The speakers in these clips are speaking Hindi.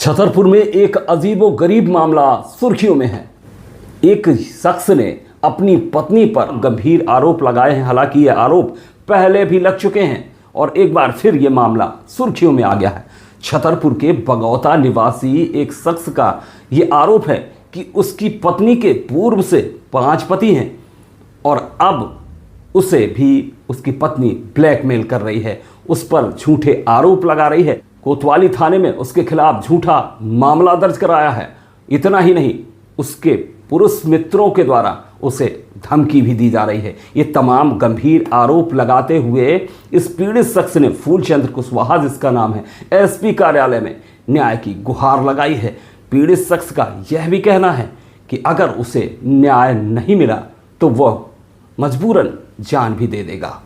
छतरपुर में एक अजीबोगरीब मामला सुर्खियों में है। एक शख्स ने अपनी पत्नी पर गंभीर आरोप लगाए हैं। हालांकि ये आरोप पहले भी लग चुके हैं और एक बार फिर ये मामला सुर्खियों में आ गया है। छतरपुर के बगौता निवासी एक शख्स का ये आरोप है कि उसकी पत्नी के पूर्व से 5 पति हैं और अब उसे भी उसकी पत्नी ब्लैकमेल कर रही है, उस पर झूठे आरोप लगा रही है। कोतवाली थाने में उसके खिलाफ झूठा मामला दर्ज कराया है। इतना ही नहीं, उसके पुरुष मित्रों के द्वारा उसे धमकी भी दी जा रही है। ये तमाम गंभीर आरोप लगाते हुए इस पीड़ित शख्स ने फूलचंद्र कुशवाहा, जिसका नाम है, एसपी कार्यालय में न्याय की गुहार लगाई है। पीड़ित शख्स का यह भी कहना है कि अगर उसे न्याय नहीं मिला तो वह मजबूरन जान भी दे देगा।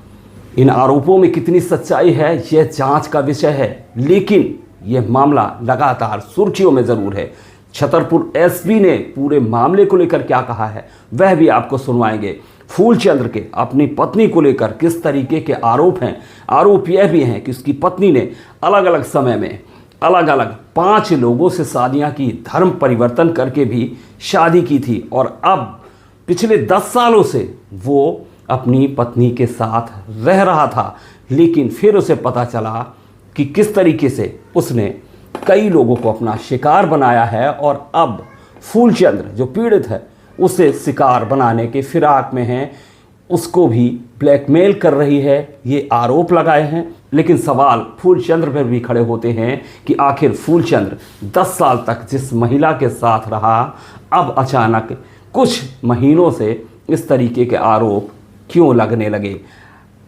इन आरोपों में कितनी सच्चाई है यह जांच का विषय है, लेकिन यह मामला लगातार सुर्खियों में जरूर है। छतरपुर एसपी ने पूरे मामले को लेकर क्या कहा है वह भी आपको सुनवाएंगे। फूलचंद्र के अपनी पत्नी को लेकर किस तरीके के आरोप हैं। आरोप यह भी हैं कि उसकी पत्नी ने अलग अलग समय में अलग अलग 5 लोगों से शादियां की, धर्म परिवर्तन करके भी शादी की थी और अब पिछले 10 सालों से वो अपनी पत्नी के साथ रह रहा था। लेकिन फिर उसे पता चला कि किस तरीके से उसने कई लोगों को अपना शिकार बनाया है और अब फूलचंद्र जो पीड़ित है उसे शिकार बनाने के फिराक में है, उसको भी ब्लैकमेल कर रही है, ये आरोप लगाए हैं। लेकिन सवाल फूलचंद्र पर भी खड़े होते हैं कि आखिर फूलचंद्र 10 साल तक जिस महिला के साथ रहा, अब अचानक कुछ महीनों से इस तरीके के आरोप क्यों लगने लगे।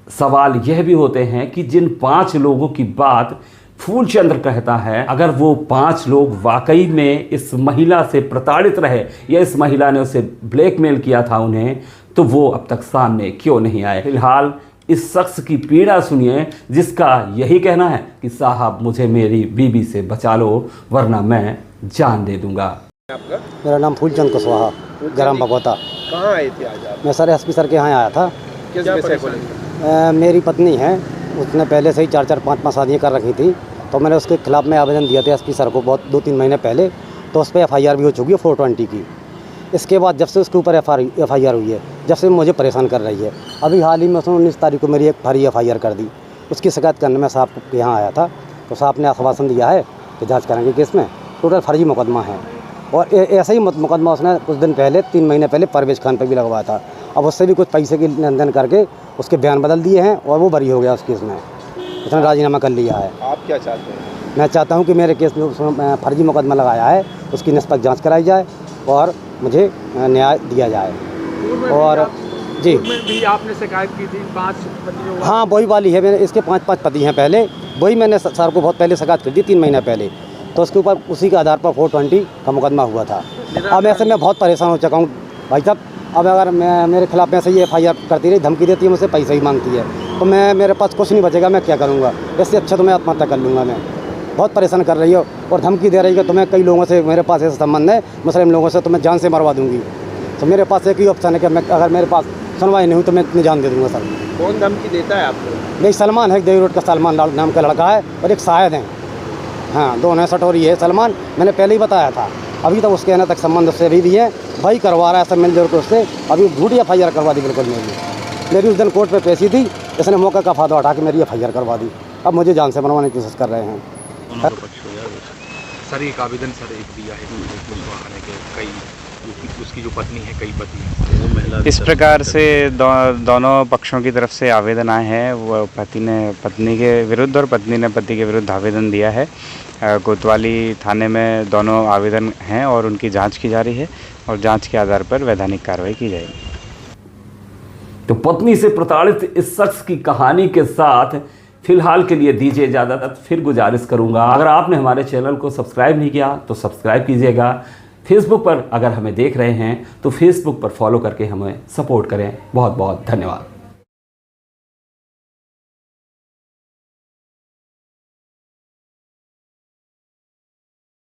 सवाल यह भी होते हैं कि जिन 5 लोगों की बात फूलचंद्र कहता है, अगर वो 5 लोग वाकई में इस महिला से प्रताड़ित रहे या इस महिला ने उसे ब्लैकमेल किया था उन्हें, तो वो अब तक सामने क्यों नहीं आए। फिलहाल इस शख्स की पीड़ा सुनिए, जिसका यही कहना है कि साहब मुझे मेरी बीबी से बचा लो वरना मैं जान दे दूंगा। आपका? मेरा नाम फूलचंद कुशवाहा, ग्राम बगौता। कहाँ आए थे आज आप? मैं सर एसपी सर के यहाँ आया था। किस विषय को लेकर? मेरी पत्नी है, उसने पहले से ही 4-4, 5-5 शादियाँ कर रखी थी, तो मैंने उसके खिलाफ़ में आवेदन दिया था एसपी सर को बहुत 2-3 महीने पहले। तो उस पर एफआईआर भी हो चुकी है 420 की। इसके बाद जब से उसके ऊपर एफआईआर हुई है, जब से मुझे परेशान कर रही है। अभी हाल ही में उसने 19 तारीख को मेरी एक भारी एफआईआर कर दी। उसकी शिकायत करने में साहब के यहाँ आया था, तो साहब ने आश्वासन दिया है कि जाँच करेंगे केस में। टोटल फर्जी मुकदमा है और ऐसा ही मुकदमा उसने कुछ दिन पहले, 3 महीने पहले परवेज खान पर भी लगवाया था। अब उससे भी कुछ पैसे की लेन देन करके उसके बयान बदल दिए हैं और वो बरी हो गया उस केस में। उसने राजीनामा कर लिया है। आप क्या चाहते हैं? मैं चाहता हूं कि मेरे केस में उसने फर्जी मुकदमा लगाया है, उसकी निष्पक्ष जांच कराई जाए और मुझे न्याय दिया जाए। और जी भी आपने शिकायत की थी 5 पतियों? हाँ, वही वाली है। मेरे इसके 5 पति हैं पहले, वही मैंने सर को बहुत पहले शिकायत कर दी 3 महीने पहले। तो उसके ऊपर उसी के आधार पर 420 का मुकदमा हुआ था। अब ऐसे मैं बहुत परेशान हो चुका हूँ भाई साहब। अब अगर मैं मेरे खिलाफ में ऐसे ही एफआईआर करती रही, धमकी देती है, मुझसे पैसे ही मांगती है, तो मेरे पास कुछ नहीं बचेगा। मैं क्या करूँगा? इससे अच्छा तो मैं आत्महत्या कर लूँगा। मैं बहुत परेशान कर रही हो और धमकी दे रही है। तो मैं कई लोगों से, मेरे पास ऐसा संबंध है मुस्लिम लोगों से, तो मैं जान से मरवा दूँगी। तो मेरे पास एक ही ऑप्शन है कि मैं, अगर मेरे पास सुनवाई नहीं हुई तो मैं इतनी जान दे दूँगा सर। कौन धमकी देता है आपको? नहीं, सलमान है, देवी रोड का सलमान नाम का लड़का है और एक शायद है। हाँ, दोनों सटोरी है सलमान, मैंने पहले ही बताया था। अभी तक उसके आने तक संबंध उससे भी है, भाई करवा रहा है सब मिलजुल के उससे। अभी झूठी एफआईआर करवा दी बिल्कुल मेरी उस दिन कोर्ट पे पेशी थी, इसने मौका का फायदा उठा के मेरी एफआईआर करवा दी। अब मुझे जान से मरवाने की कोशिश कर रहे हैं। सर एक आवेदन दिया है कई, उसकी जो पत्नी है, कई पति हैं। इस प्रकार से दोनों पक्षों की तरफ से आवेदन आए हैं। वो पति ने पत्नी के विरुद्ध और पत्नी ने पति के विरुद्ध आवेदन दिया है। कोतवाली थाने में दोनों आवेदन हैं और उनकी जांच की जा रही है और जांच के आधार पर वैधानिक कार्रवाई की जाएगी। तो पत्नी से प्रताड़ित इस शख्स की कहानी के साथ फिलहाल के लिए दीजिए इजाज़त। फिर गुजारिश करूंगा, अगर आपने हमारे चैनल को सब्सक्राइब नहीं किया तो सब्सक्राइब कीजिएगा। फेसबुक पर अगर हमें देख रहे हैं तो फेसबुक पर फॉलो करके हमें सपोर्ट करें। बहुत बहुत धन्यवाद।